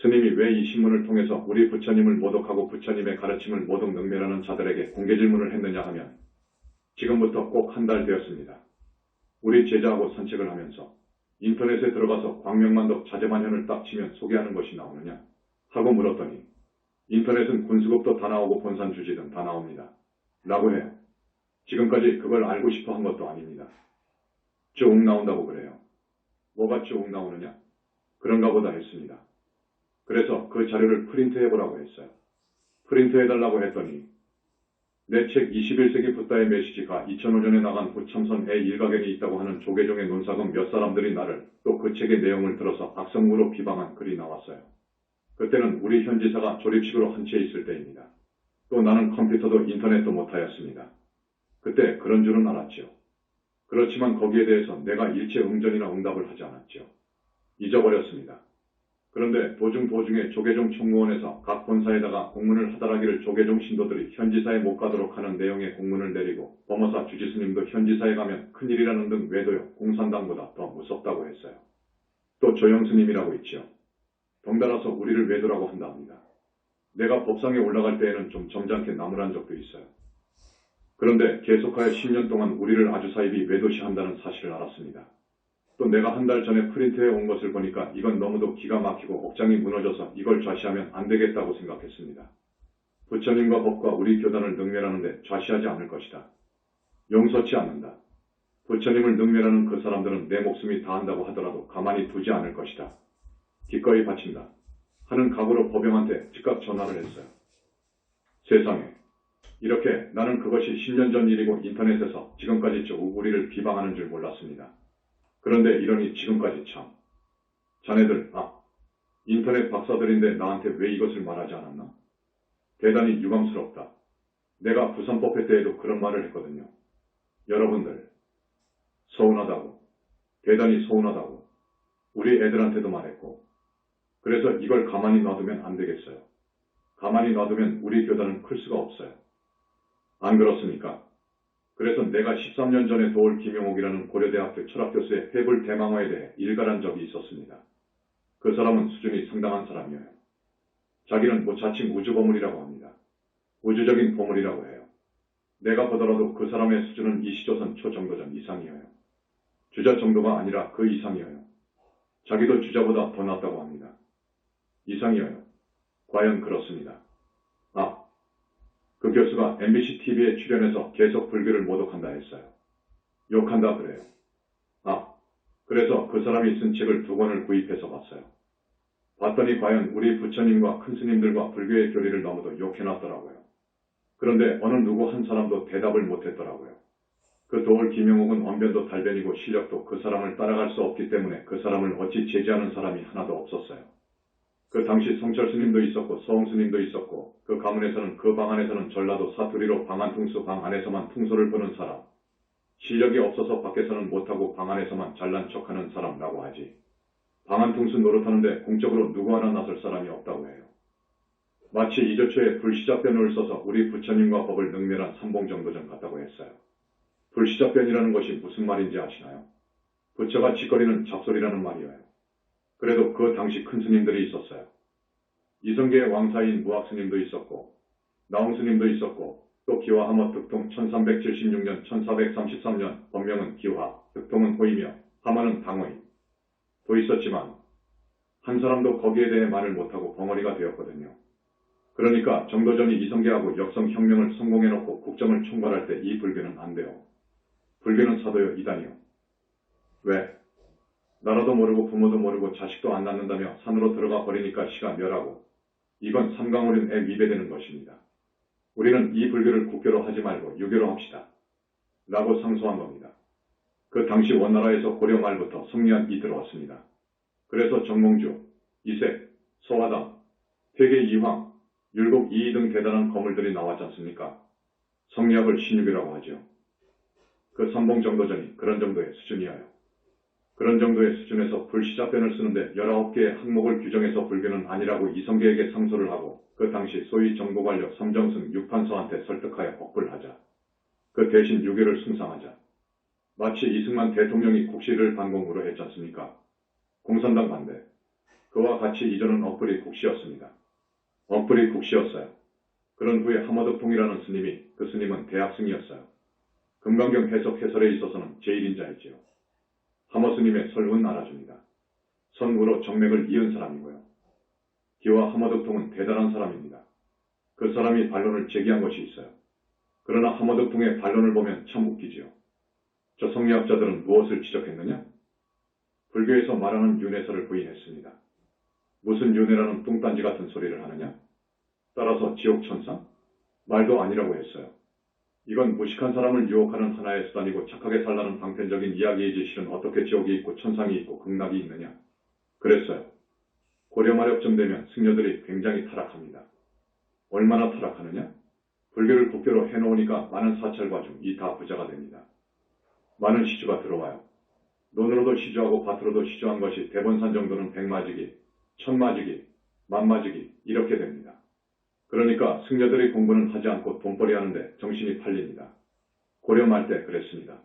스님이 왜 이 신문을 통해서 우리 부처님을 모독하고 부처님의 가르침을 모독 능멸하는 자들에게 공개 질문을 했느냐 하면 지금부터 꼭 한 달 되었습니다. 우리 제자하고 산책을 하면서 인터넷에 들어가서 광명만덕 자제반현을 딱 치면 소개하는 것이 나오느냐 하고 물었더니 인터넷은 군수급도 다 나오고 본산주지 등 다 나옵니다. 라고 해요. 지금까지 그걸 알고 싶어 한 것도 아닙니다. 쭉 나온다고 그래요. 뭐가 쭉 나오느냐? 그런가 보다 했습니다. 그래서 그 자료를 프린트해보라고 했어요. 프린트해달라고 했더니 내 책 21세기 붓다의 메시지가 2005년에 나간 부첨선의 일가견이 있다고 하는 조계종의 논사금 몇 사람들이 나를 또 그 책의 내용을 들어서 악성으로 비방한 글이 나왔어요. 그때는 우리 현지사가 조립식으로 한 채 있을 때입니다. 또 나는 컴퓨터도 인터넷도 못하였습니다. 그때 그런 줄은 알았지요. 그렇지만 거기에 대해서 내가 일체 응전이나 응답을 하지 않았지요. 잊어버렸습니다. 그런데 도중에 조계종 총무원에서 각 본사에다가 공문을 하달하기를 조계종 신도들이 현지사에 못 가도록 하는 내용의 공문을 내리고 범어사 주지스님도 현지사에 가면 큰일이라는 등 외도요 공산당보다 더 무섭다고 했어요. 또 조영스님이라고 있지요. 덩달아서 우리를 외도라고 한답니다. 내가 법상에 올라갈 때에는 좀 점잖게 나무란 적도 있어요. 그런데 계속하여 10년 동안 우리를 아주 사입이 외도시한다는 사실을 알았습니다. 또 내가 한 달 전에 프린트해 온 것을 보니까 이건 너무도 기가 막히고 억장이 무너져서 이걸 좌시하면 안 되겠다고 생각했습니다. 부처님과 법과 우리 교단을 능멸하는데 좌시하지 않을 것이다. 용서치 않는다. 부처님을 능멸하는 그 사람들은 내 목숨이 다한다고 하더라도 가만히 두지 않을 것이다. 기꺼이 바친다. 하는 각오로 법영한테 즉각 전화를 했어요. 세상에. 이렇게 나는 그것이 10년 전 일이고 인터넷에서 지금까지 쭉 우리를 비방하는 줄 몰랐습니다. 그런데 이러니 지금까지 참. 자네들, 인터넷 박사들인데 나한테 왜 이것을 말하지 않았나? 대단히 유감스럽다. 내가 부산법회 때에도 그런 말을 했거든요. 여러분들, 서운하다고. 대단히 서운하다고. 우리 애들한테도 말했고. 그래서 이걸 가만히 놔두면 안 되겠어요. 가만히 놔두면 우리 교단은 클 수가 없어요. 안 그렇습니까? 그래서 내가 13년 전에 도올 김용옥이라는 고려대학교 철학교수의 회불 대망화에 대해 일갈한 적이 있었습니다. 그 사람은 수준이 상당한 사람이에요. 자기는 자칭 우주보물이라고 합니다. 우주적인 보물이라고 해요. 내가 보더라도 그 사람의 수준은 이시조선 초정도전 이상이에요. 주자 정도가 아니라 그 이상이에요. 자기도 주자보다 더 낫다고 합니다. 이상이에요. 과연 그렇습니다. 그 교수가 MBC TV에 출연해서 계속 불교를 모독한다 했어요. 욕한다 그래요. 그래서 그 사람이 쓴 책을 2권을 구입해서 봤어요. 봤더니 과연 우리 부처님과 큰 스님들과 불교의 교리를 너무도 욕해놨더라고요. 그런데 어느 누구 한 사람도 대답을 못했더라고요. 그 도올 김용옥은 언변도 달변이고 실력도 그 사람을 따라갈 수 없기 때문에 그 사람을 어찌 제지하는 사람이 하나도 없었어요. 그 당시 성철 스님도 있었고 서홍 스님도 있었고 그 가문에서는 그 방 안에서는 전라도 사투리로 방안퉁수 방 안에서만 퉁소를 부는 사람. 실력이 없어서 밖에서는 못하고 방 안에서만 잘난 척하는 사람라고 하지. 방안퉁수 노릇하는데 공적으로 누구 하나 나설 사람이 없다고 해요. 마치 이조초에 불시자변을 써서 우리 부처님과 법을 능멸한 삼봉정도전 같다고 했어요. 불시자변이라는 것이 무슨 말인지 아시나요? 부처가 짓거리는 잡소리라는 말이에요. 그래도 그 당시 큰 스님들이 있었어요. 이성계의 왕사인 무학스님도 있었고 나홍스님도 있었고 또 기화 하모 득통 1376년 1433년 법명은 기화, 득통은 호이며 하모는 당호인 도 있었지만 한 사람도 거기에 대해 말을 못하고 벙어리가 되었거든요. 그러니까 정도전이 이성계하고 역성혁명을 성공해놓고 국정을 총괄할 때 이 불교는 안 돼요. 불교는 사도요 이단이요. 왜? 나라도 모르고 부모도 모르고 자식도 안 낳는다며 산으로 들어가 버리니까 시가 멸하고 이건 삼강오륜에 위배되는 것입니다. 우리는 이 불교를 국교로 하지 말고 유교로 합시다. 라고 상소한 겁니다. 그 당시 원나라에서 고려 말부터 성리안이 들어왔습니다. 그래서 정몽주, 이색, 소화당, 퇴계 이황, 율곡 이이 등 대단한 거물들이 나왔지 않습니까? 성리학을 신유교라고 하죠. 그 삼봉정도전이 그런 정도의 수준이에요. 그런 정도의 수준에서 불시자변을 쓰는데 19개의 항목을 규정해서 불교는 아니라고 이성계에게 상소를 하고 그 당시 소위 정보관료 삼정승 육판서한테 설득하여 억불하자. 그 대신 유교를 숭상하자. 마치 이승만 대통령이 국시를 반공으로 했지 않습니까? 공산당 반대. 그와 같이 이전은 엉뿔이 국시였습니다. 엉뿔이 국시였어요. 그런 후에 하머덕통이라는 스님이, 그 스님은 대학승이었어요. 금강경 해석 해설에 있어서는 제1인자였지요. 하머 스님의 설운 알아줍니다. 선후로 정맥을 이은 사람이고요. 기와 하머덕통은 대단한 사람입니다. 그 사람이 반론을 제기한 것이 있어요. 그러나 하머덕통의 반론을 보면 참 웃기지요. 저 성리학자들은 무엇을 지적했느냐? 불교에서 말하는 윤회설을 부인했습니다. 무슨 윤회라는 뚱딴지 같은 소리를 하느냐? 따라서 지옥천상? 말도 아니라고 했어요. 이건 무식한 사람을 유혹하는 하나의 수단이고 착하게 살라는 방편적인 이야기이지 실은 어떻게 지옥이 있고 천상이 있고 극락이 있느냐? 그랬어요. 고려 말엽쯤 되면 승려들이 굉장히 타락합니다. 얼마나 타락하느냐? 불교를 국교로 해놓으니까 많은 사찰과 중이 다 부자가 됩니다. 많은 시주가 들어와요. 논으로도 시주하고 밭으로도 시주한 것이 대본산 정도는 100마지기, 1000마지기, 만마지기 이렇게 됩니다. 그러니까 승려들이 공부는 하지 않고 돈벌이 하는데 정신이 팔립니다. 고려 말 때 그랬습니다.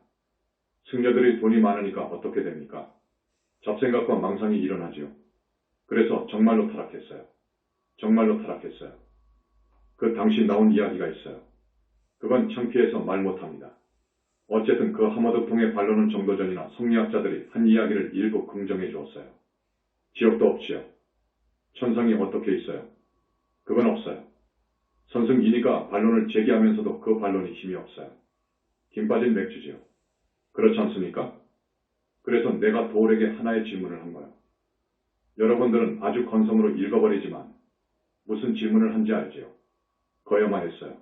승려들이 돈이 많으니까 어떻게 됩니까? 잡생각과 망상이 일어나지요. 그래서 정말로 타락했어요. 정말로 타락했어요. 그 당시 나온 이야기가 있어요. 그건 창피해서 말 못합니다. 어쨌든 그 하머덕통의 반론은 정도 전이나 성리학자들이 한 이야기를 일부 긍정해 주었어요. 지옥도 없지요. 천상이 어떻게 있어요? 그건 없어요. 선승이니까 반론을 제기하면서도 그 반론이 힘이 없어요. 김 빠진 맥주지요. 그렇지 않습니까? 그래서 내가 도울에게 하나의 질문을 한 거예요. 여러분들은 아주 건성으로 읽어버리지만 무슨 질문을 한지 알지요? 거여만 했어요.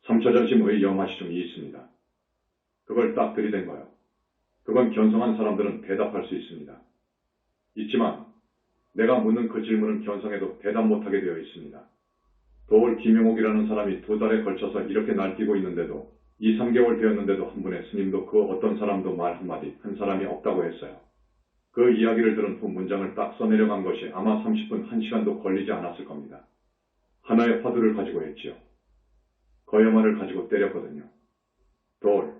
삼처전심의 염화시중이 있습니다. 그걸 딱 들이댄 거예요. 그건 견성한 사람들은 대답할 수 있습니다. 있지만 내가 묻는 그 질문은 견성해도 대답 못하게 되어 있습니다. 도울 김용옥이라는 사람이 2달에 걸쳐서 이렇게 날뛰고 있는데도 2, 3개월 되었는데도 한 분의 스님도 그 어떤 사람도 말 한마디 한 사람이 없다고 했어요. 그 이야기를 들은 후 문장을 딱 써내려간 것이 아마 30분, 1시간도 걸리지 않았을 겁니다. 하나의 화두를 가지고 했지요. 거여만을 가지고 때렸거든요. 도울,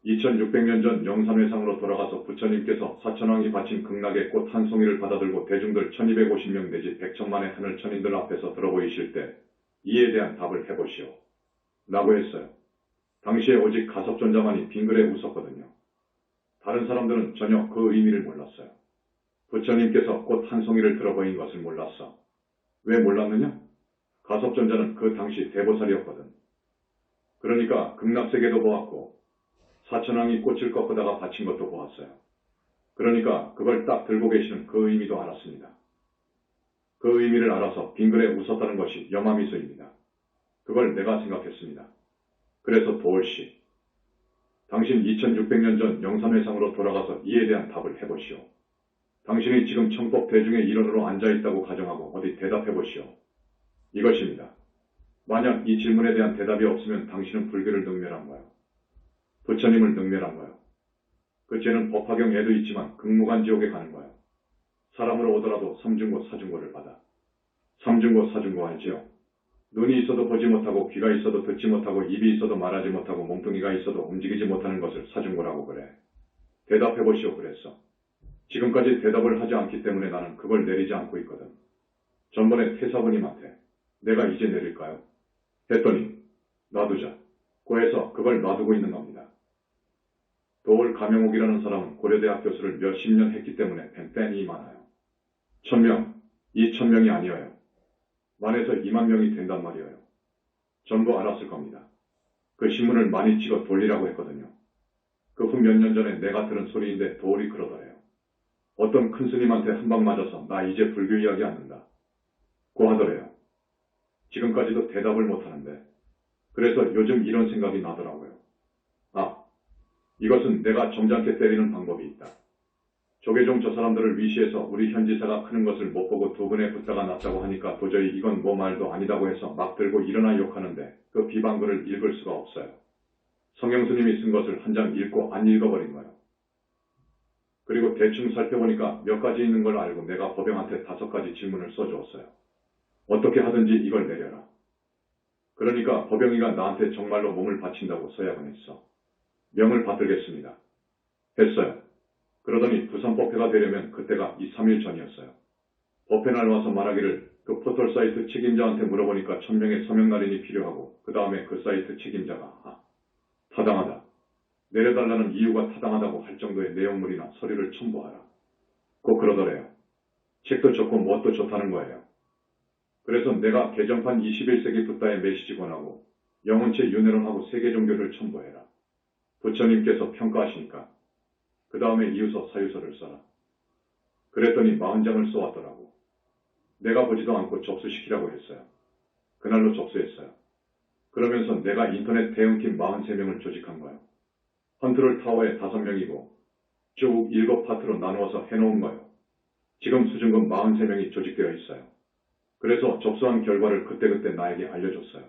2600년 전 영삼회상으로 돌아가서 부처님께서 사천왕이 바친 극락의 꽃 한 송이를 받아들고 대중들 1250명 내지 100천만의 하늘 천인들 앞에서 들어보이실 때 이에 대한 답을 해보시오. 라고 했어요. 당시에 오직 가섭존자만이 빙그레 웃었거든요. 다른 사람들은 전혀 그 의미를 몰랐어요. 부처님께서 꽃 한 송이를 들어보인 것을 몰랐어. 왜 몰랐느냐? 가섭존자는 그 당시 대보살이었거든. 그러니까 극락세계도 보았고 사천왕이 꽃을 꺾어다가 바친 것도 보았어요. 그러니까 그걸 딱 들고 계시는 그 의미도 알았습니다. 그 의미를 알아서 빙그레 웃었다는 것이 염화미소입니다. 그걸 내가 생각했습니다. 그래서 도울씨, 당신 2600년 전 영삼회상으로 돌아가서 이에 대한 답을 해보시오. 당신이 지금 청법 대중의 일원으로 앉아있다고 가정하고 어디 대답해보시오. 이것입니다. 만약 이 질문에 대한 대답이 없으면 당신은 불교를 능멸한 거예요. 부처님을 능멸한 거예요. 그 죄는 법화경 애도 있지만 극무관 지옥에 가는 거예요. 사람으로 오더라도 삼중고 사중고를 받아. 삼중고 사중고 알지요? 눈이 있어도 보지 못하고 귀가 있어도 듣지 못하고 입이 있어도 말하지 못하고 몸뚱이가 있어도 움직이지 못하는 것을 사중고라고 그래. 대답해보시오 그랬어. 지금까지 대답을 하지 않기 때문에 나는 그걸 내리지 않고 있거든. 전번에 태사부님한테 내가 이제 내릴까요? 했더니 놔두자. 고해서 그걸 놔두고 있는 겁니다. 도울 가명옥이라는 사람은 고려대학 교수를 몇십 년 했기 때문에 팬이 많아요. 1000명, 2000명이 아니어요. 만에서 2만 명이 된단 말이에요. 전부 알았을 겁니다. 그 신문을 많이 찍어 돌리라고 했거든요. 그 후 몇 년 전에 내가 들은 소리인데 도울이 그러더래요. 어떤 큰 스님한테 한 방 맞아서 나 이제 불교 이야기 않는다. 고 하더래요. 지금까지도 대답을 못하는데 그래서 요즘 이런 생각이 나더라고요. 아, 이것은 내가 점잖게 때리는 방법이 있다. 조계종 저 사람들을 위시해서 우리 현지사가 크는 것을 못 보고 두 분의 붓다가 났다고 하니까 도저히 이건 뭐 말도 아니다고 해서 막 들고 일어나 욕하는데 그 비방글을 읽을 수가 없어요. 성형스님이 쓴 것을 한 장 읽고 안 읽어버린 거예요. 그리고 대충 살펴보니까 몇 가지 있는 걸 알고 내가 법영한테 5가지 질문을 써주었어요. 어떻게 하든지 이걸 내려라. 그러니까 법영이가 나한테 정말로 몸을 바친다고 서약은 했어. 명을 받들겠습니다. 했어요. 그러더니 부산법회가 되려면 그때가 2, 3일 전이었어요. 법회 날 와서 말하기를 그 포털 사이트 책임자한테 물어보니까 1000명의 서명 날인이 필요하고 그 다음에 그 사이트 책임자가 타당하다. 내려달라는 이유가 타당하다고 할 정도의 내용물이나 서류를 첨부하라. 꼭 그러더래요. 책도 좋고 무엇도 좋다는 거예요. 그래서 내가 개정판 21세기 붓다의 메시지 권하고 영혼체 윤회론하고 세계 종교를 첨부해라. 부처님께서 평가하시니까 그 다음에 이유서 사유서를 써라. 그랬더니 40장을 써왔더라고. 내가 보지도 않고 접수시키라고 했어요. 그날로 접수했어요. 그러면서 내가 인터넷 대응팀 43명을 조직한 거예요. 컨트롤 타워에 5명이고 쭉 7파트로 나누어서 해놓은 거예요. 지금 수준금 43명이 조직되어 있어요. 그래서 접수한 결과를 그때그때 나에게 알려줬어요.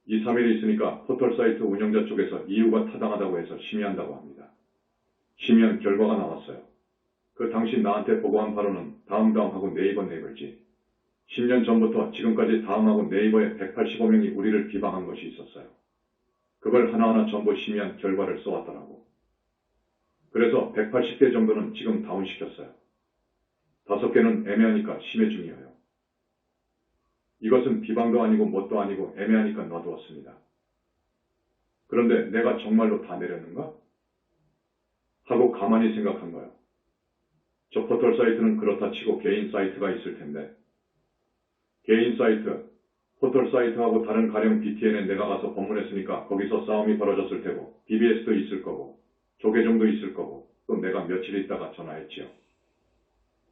2, 3일이 있으니까 포털 사이트 운영자 쪽에서 이유가 타당하다고 해서 심의한다고 합니다. 심의한 결과가 나왔어요. 그 당시 나한테 보고한 바로는 다음하고 네이버지. 10년 전부터 지금까지 다음하고 네이버에 185명이 우리를 비방한 것이 있었어요. 그걸 하나하나 전부 심의한 결과를 써왔더라고. 그래서 180개 정도는 지금 다운시켰어요. 5개는 애매하니까 심의 중이에요. 이것은 비방도 아니고 뭣도 아니고 애매하니까 놔두었습니다. 그런데 내가 정말로 다 내렸는가? 하고 가만히 생각한 거예요. 저 포털 사이트는 그렇다 치고 개인 사이트가 있을 텐데 개인 사이트, 포털 사이트하고 다른 가령 BTN에 내가 가서 법문했으니까 거기서 싸움이 벌어졌을 테고 BBS도 있을 거고 조계종도 있을 거고 또 내가 며칠 있다가 전화했지요.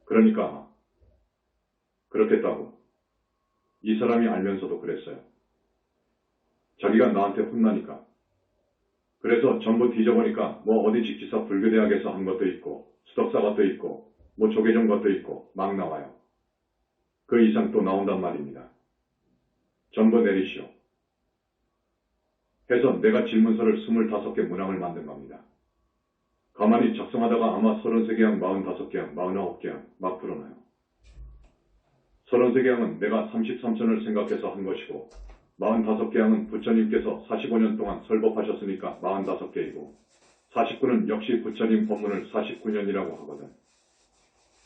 그러니까 그렇겠다고. 이 사람이 알면서도 그랬어요. 자기가 나한테 혼나니까. 그래서 전부 뒤져보니까 뭐 어디 직지사 불교대학에서 한 것도 있고 수덕사 것도 있고 뭐 조계종 것도 있고 막 나와요. 그 이상 또 나온단 말입니다. 전부 내리시오. 해서 내가 질문서를 25개 문항을 만든 겁니다. 가만히 작성하다가 아마 33개항, 45개항, 49개항 막 풀어놔요. 33개항은 내가 33천을 생각해서 한 것이고 45개항은 부처님께서 45년 동안 설법하셨으니까 45개이고 49는 역시 부처님 법문을 49년이라고 하거든.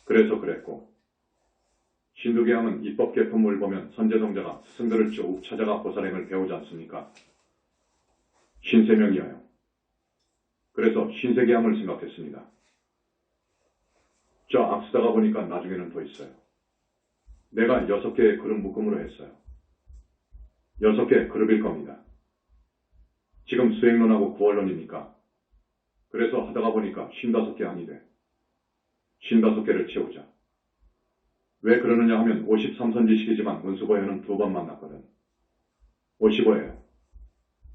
그래서 그랬고 신두개항은 입법 개품을 보면 선제동자가 스승들을 쭉 찾아가 보살행을 배우지 않습니까? 53명이어요. 그래서 신세계항을 생각했습니다. 저 악쓰다가 보니까 나중에는 더 있어요. 내가 6개의 그룹 묶음으로 했어요. 6개 그룹일 겁니다. 지금 수행론하고 구월론이니까. 그래서 하다가 보니까 55개 항이 돼. 55개를 채우자. 왜 그러느냐 하면 53선지식이지만 문수보현은 2번 만났거든. 55예요.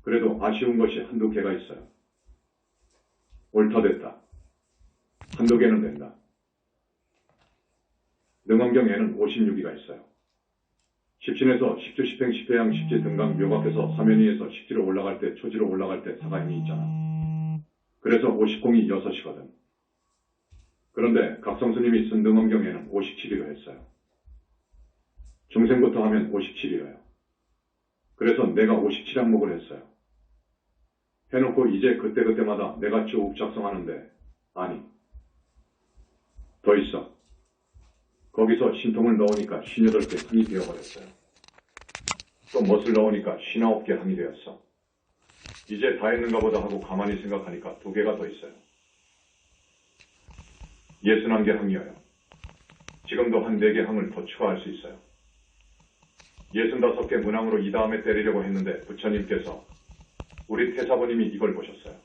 그래도 아쉬운 것이 한두 개가 있어요. 옳다 됐다. 한두 개는 된다. 능엄경에는 56위가 있어요. 십신에서 십주, 십행, 십회양, 십지, 등강, 묘각해서 사면위에서 십지로 올라갈 때, 초지로 올라갈 때 사가임이 있잖아. 그래서 50공이 6이거든. 그런데 각성스님이 쓴 능엄경에는 57위로 했어요. 중생부터 하면 57이에요. 그래서 내가 57항목을 했어요. 해놓고 이제 그때그때마다 내가 쭉 작성하는데 아니 더 있어. 거기서 신통을 넣으니까 58개 항이 되어버렸어요. 또 멋을 넣으니까 59개 항이 되었어. 이제 다 했는가 보다 하고 가만히 생각하니까 2개가 더 있어요. 61개 항이어요. 지금도 한 4개 항을 더 추가할 수 있어요. 65개 문항으로 이 다음에 때리려고 했는데 부처님께서 우리 태사부님이 이걸 보셨어요.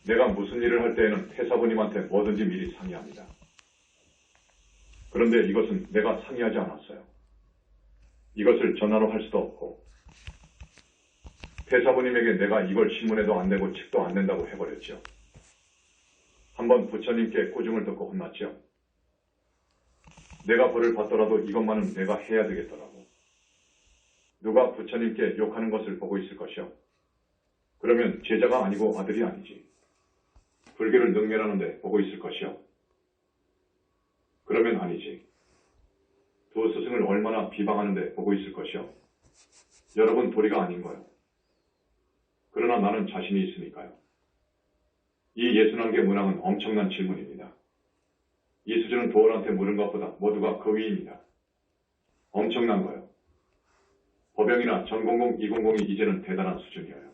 내가 무슨 일을 할 때에는 태사부님한테 뭐든지 미리 상의합니다. 그런데 이것은 내가 상의하지 않았어요. 이것을 전화로 할 수도 없고 태사부님에게 내가 이걸 신문에도 안 내고 책도 안 낸다고 해버렸죠. 한번 부처님께 꾸중을 듣고 혼났죠. 내가 벌을 받더라도 이것만은 내가 해야 되겠더라고. 누가 부처님께 욕하는 것을 보고 있을 것이요. 그러면 제자가 아니고 아들이 아니지. 불교를 능멸하는데 보고 있을 것이요. 그러면 아니지. 두 스승을 얼마나 비방하는데 보고 있을 것이요. 여러분 도리가 아닌 거요. 그러나 나는 자신이 있으니까요. 이 61개 문항은 엄청난 질문입니다. 이 수준은 도어한테 물은 것보다 모두가 그 위입니다. 엄청난 거요. 법영이나 전공공 200이 이제는 대단한 수준이에요.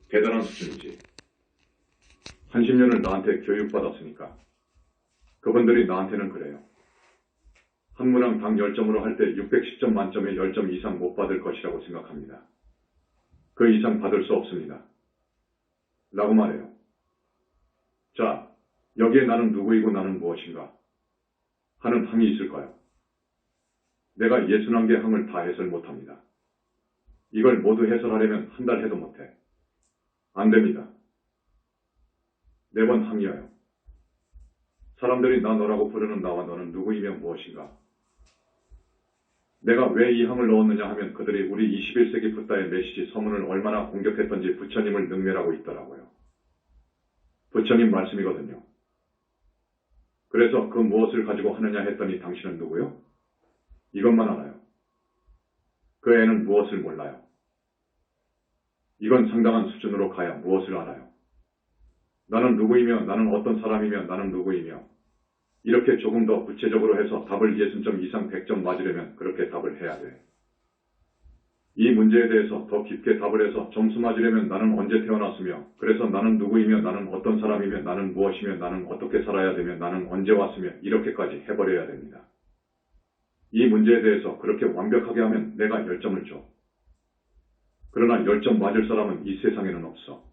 대단한 수준이지. 한 10년을 나한테 교육받았으니까. 그분들이 나한테는 그래요. 한 문항 당 10점으로 할 때 610점 만점에 10점 이상 못 받을 것이라고 생각합니다. 그 이상 받을 수 없습니다. 라고 말해요. 자, 여기에 나는 누구이고 나는 무엇인가 하는 항이 있을까요? 내가 61개 항을 다 해설 못합니다. 이걸 모두 해설하려면 한 달 해도 못해. 안 됩니다. 4번 항이에요. 사람들이 나 너라고 부르는 나와 너는 누구이며 무엇인가? 내가 왜 이 항을 넣었느냐 하면 그들이 우리 21세기 붓다의 메시지 서문을 얼마나 공격했던지 부처님을 능멸하고 있더라고요. 부처님 말씀이거든요. 그래서 그 무엇을 가지고 하느냐 했더니 당신은 누구요? 이것만 알아요. 그 애는 무엇을 몰라요. 이건 상당한 수준으로 가야 무엇을 알아요. 나는 누구이며 나는 어떤 사람이며 나는 누구이며 이렇게 조금 더 구체적으로 해서 답을 60점 이상 100점 맞으려면 그렇게 답을 해야 돼. 이 문제에 대해서 더 깊게 답을 해서 점수 맞으려면 나는 언제 태어났으며 그래서 나는 누구이며 나는 어떤 사람이며 나는 무엇이며 나는 어떻게 살아야 되며 나는 언제 왔으며 이렇게까지 해버려야 됩니다. 이 문제에 대해서 그렇게 완벽하게 하면 내가 10점을 줘. 그러나 10점 맞을 사람은 이 세상에는 없어.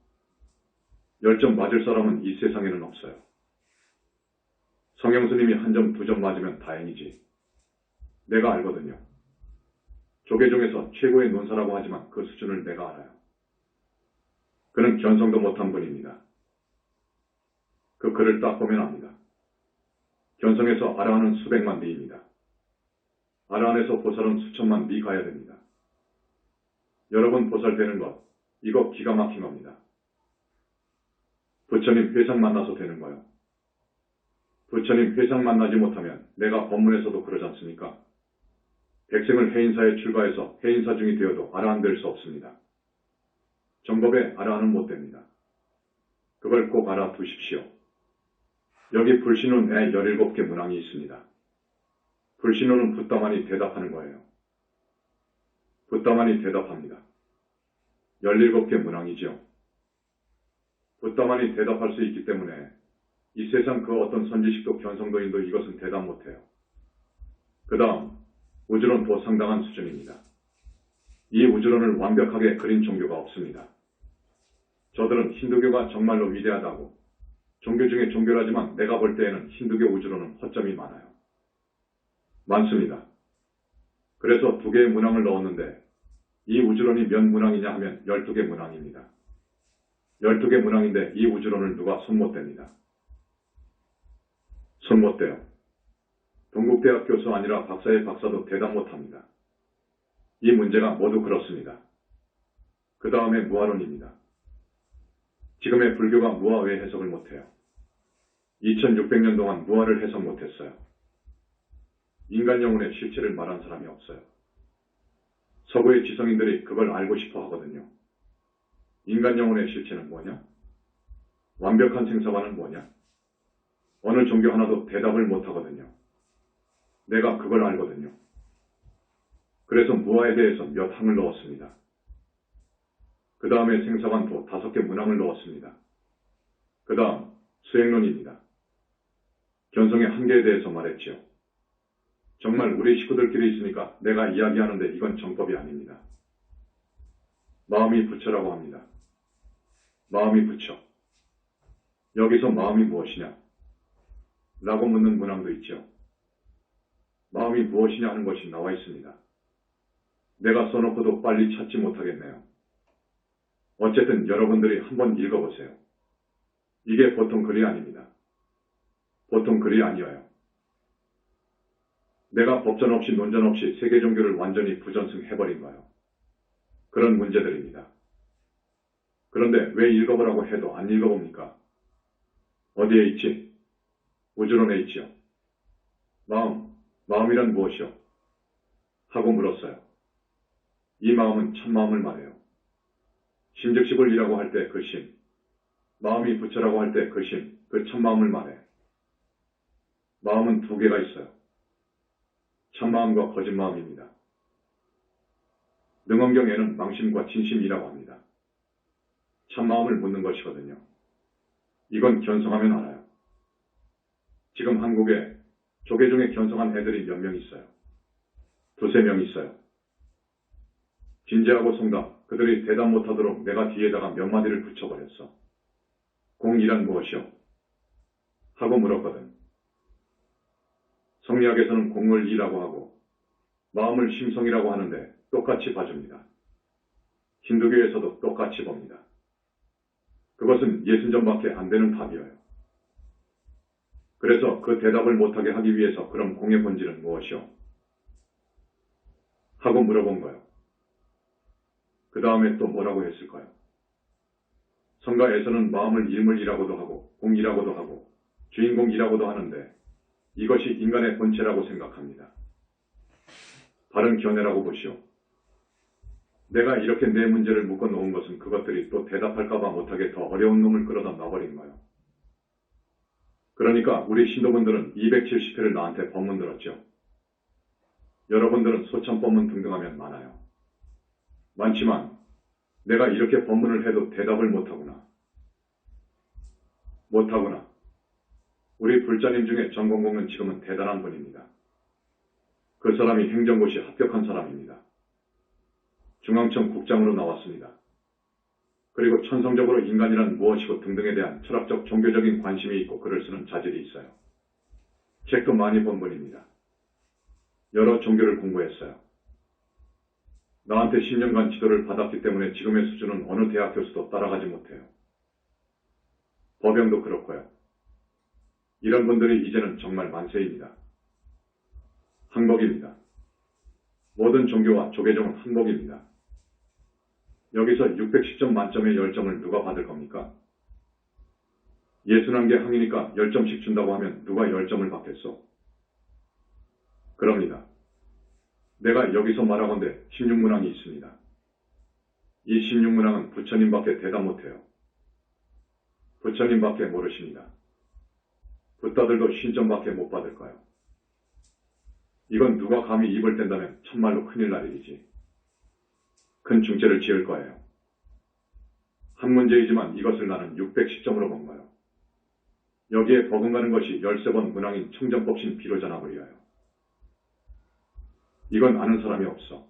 10점 맞을 사람은 이 세상에는 없어요. 성형스님이 1점, 2점 맞으면 다행이지. 내가 알거든요. 조계 중에서 최고의 논사라고 하지만 그 수준을 내가 알아요. 그는 견성도 못한 분입니다. 그 글을 딱 보면 압니다. 견성에서 아라한은 수백만 리입니다. 아라한에서 보살은 수천만 리 가야 됩니다. 여러분 보살 되는 것, 이거 기가 막힌 겁니다. 부처님 회상 만나서 되는 거요. 부처님 회상 만나지 못하면 내가 법문에서도 그러지 않습니까? 백생을 해인사에 출가해서 해인사 중이 되어도 아라한 될 수 없습니다. 정법에 아라한은 못 됩니다. 그걸 꼭 알아두십시오. 여기 불신론에 17개 문항이 있습니다. 불신론은 붓다만이 대답하는 거예요. 붓다만이 대답합니다. 17개 문항이지요. 붓다만이 대답할 수 있기 때문에 이 세상 그 어떤 선지식도 견성도인도 이것은 대답 못해요. 그 다음 우주론도 상당한 수준입니다. 이 우주론을 완벽하게 그린 종교가 없습니다. 저들은 힌두교가 정말로 위대하다고 종교 중에 종교라지만 내가 볼 때에는 힌두교 우주론은 허점이 많아요. 많습니다. 그래서 2개의 문항을 넣었는데 이 우주론이 몇 문항이냐 하면 12개 문항입니다. 12개 문항인데 이 우주론을 누가 손 못 댑니다. 손 못 대요. 동국대학 교수 아니라 박사의 박사도 대답 못합니다. 이 문제가 모두 그렇습니다. 그 다음에 무아론입니다. 지금의 불교가 무아 왜 해석을 못해요? 2600년 동안 무아를 해석 못했어요. 인간 영혼의 실체를 말한 사람이 없어요. 서구의 지성인들이 그걸 알고 싶어 하거든요. 인간 영혼의 실체는 뭐냐? 완벽한 생사관은 뭐냐? 어느 종교 하나도 대답을 못하거든요. 내가 그걸 알거든요. 그래서 무아에 대해서 몇 항을 넣었습니다. 그 다음에 생사관도 5개 문항을 넣었습니다. 그 다음 수행론입니다. 견성의 한계에 대해서 말했지요. 정말 우리 식구들끼리 있으니까 내가 이야기하는데 이건 정법이 아닙니다. 마음이 부처라고 합니다. 마음이 부처. 여기서 마음이 무엇이냐? 라고 묻는 문항도 있죠. 마음이 무엇이냐 하는 것이 나와 있습니다. 내가 써놓고도 빨리 찾지 못하겠네요. 어쨌든 여러분들이 한번 읽어보세요. 이게 보통 글이 아닙니다. 보통 글이 아니어요. 내가 법전 없이 논전 없이 세계 종교를 완전히 부전승해버린 거예요. 그런 문제들입니다. 그런데 왜 읽어보라고 해도 안 읽어봅니까? 어디에 있지? 우주론에 있지요. 마음이란 무엇이요? 하고 물었어요. 이 마음은 참마음을 말해요. 심즉시불이라고 할 때 그 심, 마음이 부처라고 할 때 그 심, 그 참마음을 말해. 마음은 두 개가 있어요. 참마음과 거짓마음입니다. 능언경에는 망심과 진심이라고 합니다. 참마음을 묻는 것이거든요. 이건 견성하면 알아요. 지금 한국에 조계 중에 견성한 애들이 몇 명 있어요. 두세 명 있어요. 진지하고 송답, 그들이 대답 못하도록 내가 뒤에다가 몇 마디를 붙여버렸어. 공이란 무엇이요? 하고 물었거든. 성리학에서는 공을 이라고 하고 마음을 심성이라고 하는데 똑같이 봐줍니다. 힌두교에서도 똑같이 봅니다. 그것은 예순전밖에 안 되는 답이에요. 그래서 그 대답을 못하게 하기 위해서 그럼 공의 본질은 무엇이요? 하고 물어본 거예요. 그 다음에 또 뭐라고 했을까요? 성가에서는 마음을 일물이라고도 하고 공이라고도 하고 주인공이라고도 하는데 이것이 인간의 본체라고 생각합니다. 바른 견해라고 보시오. 내가 이렇게 내 문제를 묶어놓은 것은 그것들이 또 대답할까봐 못하게 더 어려운 놈을 끌어다 놔버린 거예요. 그러니까 우리 신도분들은 270회를 나한테 법문 들었죠. 여러분들은 소참법문 등등 하면 많아요. 많지만 내가 이렇게 법문을 해도 대답을 못하구나. 우리 불자님 중에 전공공은 지금은 대단한 분입니다. 그 사람이 행정고시 합격한 사람입니다. 중앙청 국장으로 나왔습니다. 그리고 천성적으로 인간이란 무엇이고 등등에 대한 철학적 종교적인 관심이 있고 글을 쓰는 자질이 있어요. 책도 많이 본 분입니다. 여러 종교를 공부했어요. 나한테 10년간 지도를 받았기 때문에 지금의 수준은 어느 대학 교수도 따라가지 못해요. 법영도 그렇고요. 이런 분들이 이제는 정말 만세입니다. 항복입니다. 모든 종교와 조계종은 항복입니다. 여기서 610점 만점의 10점을 누가 받을 겁니까? 61개 항이니까 10점씩 준다고 하면 누가 10점을 받겠소? 그럽니다. 내가 여기서 말하건대 16문항이 있습니다. 이 16문항은 부처님밖에 대답 못해요. 부처님밖에 모르십니다. 붓다들도 50점밖에 못 받을까요? 이건 누가 감히 입을 댄다면 참말로 큰일 날 일이지. 큰 중죄를 지을 거예요. 한 문제이지만 이것을 나는 610점으로 본 거예요. 여기에 버금가는 것이 13번 문항인 청정법신 비로자나버리어요. 이건 아는 사람이 없어.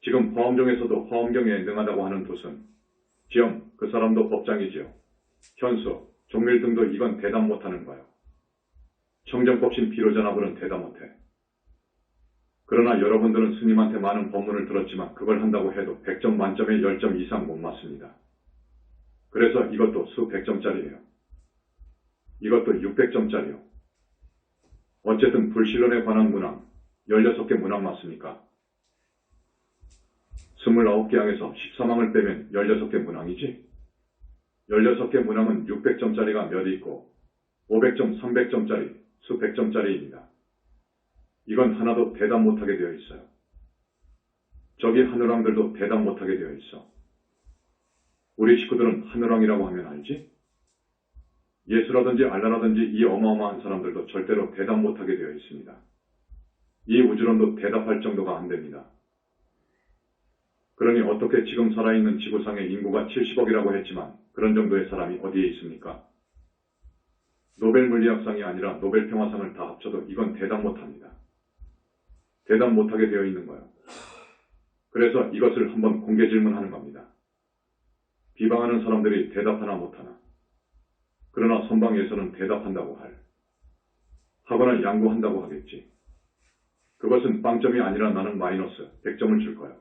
지금 허엄종에서도 허엄경에 능하다고 하는 붓은 지엄 그 사람도 법장이지요. 현수, 종밀 등도 이건 대답 못하는 거예요. 청정법신 비로자나버는 대답 못해. 그러나 여러분들은 스님한테 많은 법문을 들었지만 그걸 한다고 해도 100점 만점에 10점 이상 못 맞습니다. 그래서 이것도 수백 점짜리예요. 이것도 600점짜리요. 어쨌든 불신론에 관한 문항 16개 문항 맞습니까? 29개 항에서 13항을 빼면 16개 문항이지? 16개 문항은 600점짜리가 몇 있고 500점, 300점짜리, 수백 점짜리입니다. 이건 하나도 대답 못하게 되어 있어요. 저기 하늘왕들도 대답 못하게 되어 있어. 우리 식구들은 하늘왕이라고 하면 알지? 예수라든지 알라라든지 이 어마어마한 사람들도 절대로 대답 못하게 되어 있습니다. 이 우주론도 대답할 정도가 안 됩니다. 그러니 어떻게 지금 살아있는 지구상의 인구가 70억이라고 했지만 그런 정도의 사람이 어디에 있습니까? 노벨 물리학상이 아니라 노벨 평화상을 다 합쳐도 이건 대답 못합니다. 대답 못하게 되어 있는 거예요. 그래서 이것을 한번 공개 질문하는 겁니다. 비방하는 사람들이 대답하나 못하나. 그러나 선방에서는 대답한다고 하거나 양보한다고 하겠지. 그것은 빵점이 아니라 나는 마이너스 100점을 줄 거예요.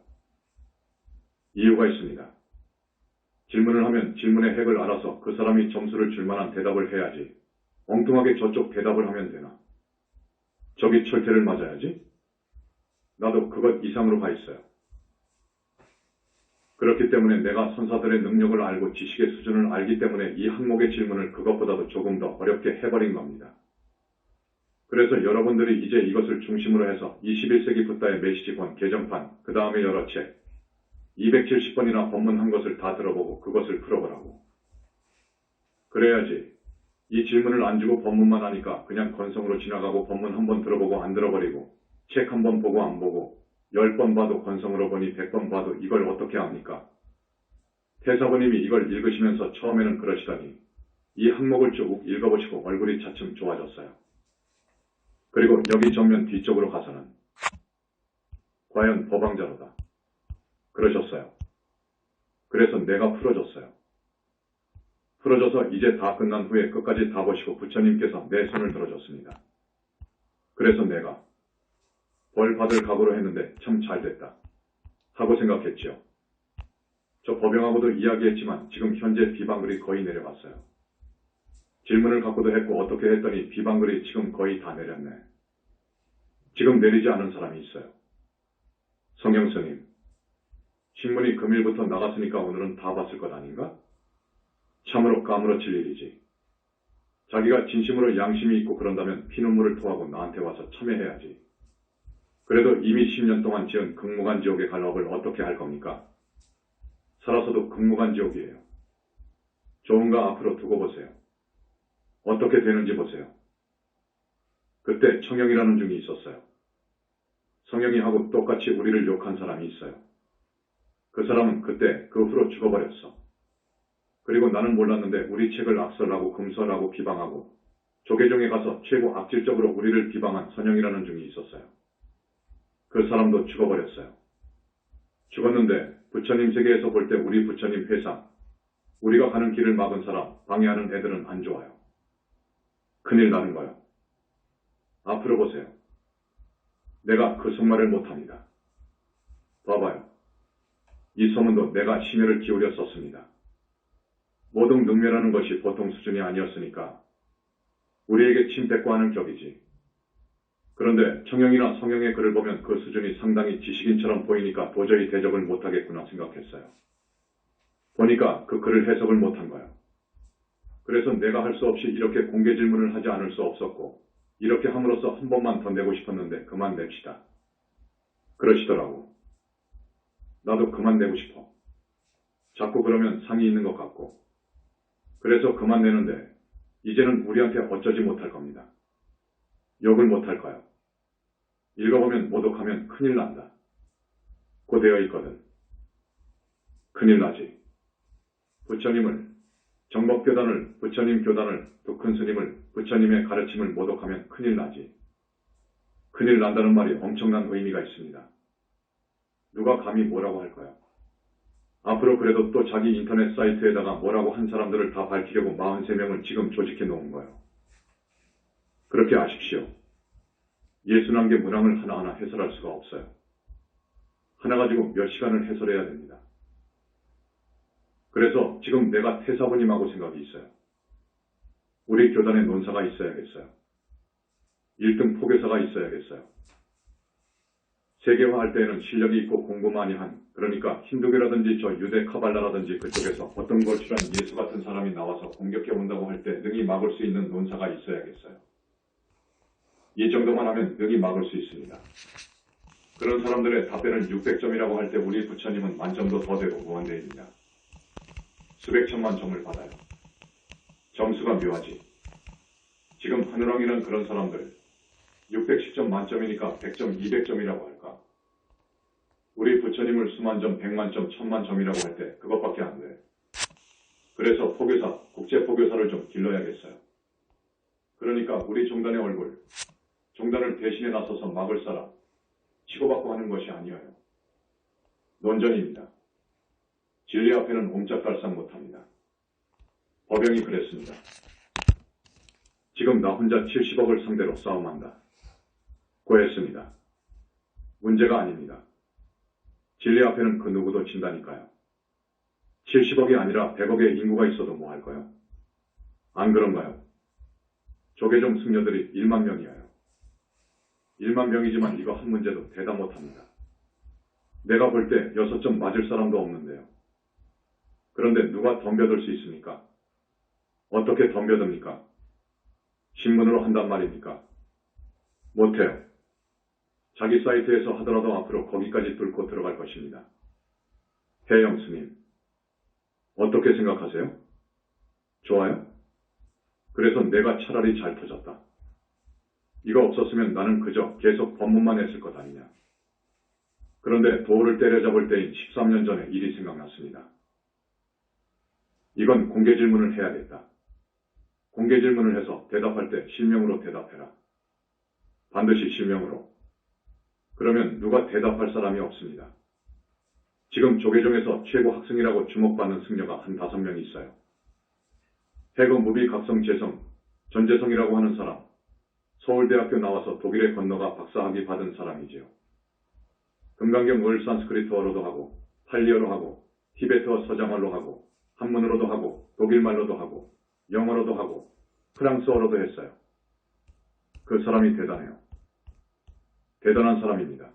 이유가 있습니다. 질문을 하면 질문의 핵을 알아서 그 사람이 점수를 줄 만한 대답을 해야지. 엉뚱하게 저쪽 대답을 하면 되나. 저기 철퇴를 맞아야지. 나도 그것 이상으로 가 있어요. 그렇기 때문에 내가 선사들의 능력을 알고 지식의 수준을 알기 때문에 이 항목의 질문을 그것보다도 조금 더 어렵게 해버린 겁니다. 그래서 여러분들이 이제 이것을 중심으로 해서 21세기 붓다의 메시지권 개정판, 그 다음에 여러 책, 270번이나 법문한 것을 다 들어보고 그것을 풀어보라고. 그래야지 이 질문을 안 주고 법문만 하니까 그냥 건성으로 지나가고 법문 한 번 들어보고 안 들어버리고 책 한 번 보고 안 보고 10번 봐도 건성으로 보니 100번 봐도 이걸 어떻게 합니까? 태사부님이 이걸 읽으시면서 처음에는 그러시더니 이 항목을 쭉 읽어보시고 얼굴이 차츰 좋아졌어요. 그리고 여기 정면 뒤쪽으로 가서는 과연 법왕자로다 그러셨어요. 그래서 내가 풀어줬어요. 풀어줘서 이제 다 끝난 후에 끝까지 다 보시고 부처님께서 내 손을 들어줬습니다. 그래서 내가 벌 받을 각오로 했는데 참 잘됐다 하고 생각했지요. 저 법영하고도 이야기했지만 지금 현재 비방글이 거의 내려갔어요. 질문을 갖고도 했고 어떻게 했더니 비방글이 지금 거의 다 내렸네. 지금 내리지 않은 사람이 있어요. 성형스님, 신문이 금일부터 나갔으니까 오늘은 다 봤을 것 아닌가? 참으로 까무러칠 일이지. 자기가 진심으로 양심이 있고 그런다면 피눈물을 토하고 나한테 와서 참여해야지. 그래도 이미 10년 동안 지은 극무관 지옥의 갈업을 어떻게 할 겁니까? 살아서도 극무관 지옥이에요. 좋은가 앞으로 두고 보세요. 어떻게 되는지 보세요. 그때 청영이라는 중이 있었어요. 성영이하고 똑같이 우리를 욕한 사람이 있어요. 그 사람은 그때 그 후로 죽어버렸어. 그리고 나는 몰랐는데 우리 책을 악설하고 금설하고 비방하고 조계종에 가서 최고 악질적으로 우리를 비방한 선영이라는 중이 있었어요. 그 사람도 죽어버렸어요. 죽었는데 부처님 세계에서 볼 때 우리 부처님 회상, 우리가 가는 길을 막은 사람, 방해하는 애들은 안 좋아요. 큰일 나는 거요. 앞으로 보세요. 내가 그 속말을 못합니다. 봐봐요. 이 소문도 내가 심혈을 기울여 썼습니다. 모동 능멸하는 것이 보통 수준이 아니었으니까 우리에게 침뱉고하는 격이지. 그런데 청영이나 성영의 글을 보면 그 수준이 상당히 지식인처럼 보이니까 도저히 대접을 못하겠구나 생각했어요. 보니까 그 글을 해석을 못한 거예요. 그래서 내가 할 수 없이 이렇게 공개 질문을 하지 않을 수 없었고 이렇게 함으로써 한 번만 더 내고 싶었는데 그만 냅시다. 그러시더라고. 나도 그만 내고 싶어. 자꾸 그러면 상이 있는 것 같고. 그래서 그만 내는데 이제는 우리한테 어쩌지 못할 겁니다. 욕을 못할까요? 읽어보면 모독하면 큰일 난다. 고 되어 있거든. 큰일 나지. 부처님을, 정법교단을, 부처님 교단을, 독큰 스님을, 부처님의 가르침을 모독하면 큰일 나지. 큰일 난다는 말이 엄청난 의미가 있습니다. 누가 감히 뭐라고 할까요? 앞으로 그래도 또 자기 인터넷 사이트에다가 뭐라고 한 사람들을 다 밝히려고 43명을 지금 조직해 놓은 거예요. 그렇게 아십시오. 61개 문항을 하나하나 해설할 수가 없어요. 하나 가지고 몇 시간을 해설해야 됩니다. 그래서 지금 내가 태사부님하고 생각이 있어요. 우리 교단에 논사가 있어야겠어요. 1등 포교사가 있어야겠어요. 세계화할 때에는 실력이 있고 공부 많이 한, 그러니까 힌두교라든지 저 유대 카발라라든지 그쪽에서 어떤 걸출한 예수 같은 사람이 나와서 공격해 온다고 할 때 능히 막을 수 있는 논사가 있어야겠어요. 이 정도만 하면 능히 막을 수 있습니다. 그런 사람들의 답변을 600점이라고 할 때 우리 부처님은 만점도 더 되고 무한대입니다. 수백 천만 점을 받아요. 점수가 묘하지. 지금 하늘왕이란 그런 사람들 610점 만점이니까 100점, 200점이라고 할까? 우리 부처님을 수만 점, 100만 점, 1000만 점이라고 할 때 그것밖에 안 돼. 그래서 포교사, 국제포교사를 좀 길러야겠어요. 그러니까 우리 종단의 얼굴, 종단을 대신해 나서서 막을 사람, 치고받고 하는 것이 아니에요. 논전입니다. 진리 앞에는 옴짝달싹 못합니다. 법영이 그랬습니다. 지금 나 혼자 70억을 상대로 싸움한다. 고했습니다. 문제가 아닙니다. 진리 앞에는 그 누구도 진다니까요. 70억이 아니라 100억의 인구가 있어도 뭐 할까요? 안 그런가요? 조계종 승려들이 1만 명이에요. 1만 명이지만 이거 한 문제도 대답 못합니다. 내가 볼 때 6점 맞을 사람도 없는데요. 그런데 누가 덤벼들 수 있습니까? 어떻게 덤벼듭니까? 신문으로 한단 말입니까? 못해요. 자기 사이트에서 하더라도 앞으로 거기까지 뚫고 들어갈 것입니다. 혜영 스님, 어떻게 생각하세요? 좋아요? 그래서 내가 차라리 잘 터졌다. 이거 없었으면 나는 그저 계속 법문만 했을 것 아니냐. 그런데 도를 때려잡을 때인 13년 전의 일이 생각났습니다. 이건 공개 질문을 해야겠다. 공개 질문을 해서 대답할 때 실명으로 대답해라. 반드시 실명으로. 그러면 누가 대답할 사람이 없습니다. 지금 조계종에서 최고 학생이라고 주목받는 승려가 한 5명 있어요. 해그 무비 각성 재성, 전재성이라고 하는 사람, 서울대학교 나와서 독일에 건너가 박사학위 받은 사람이지요. 금강경 을 산스크리트어로도 하고, 팔리어로 하고, 티베트어 서장어로 하고, 한문으로도 하고, 독일말로도 하고, 영어로도 하고, 프랑스어로도 했어요. 그 사람이 대단해요. 대단한 사람입니다.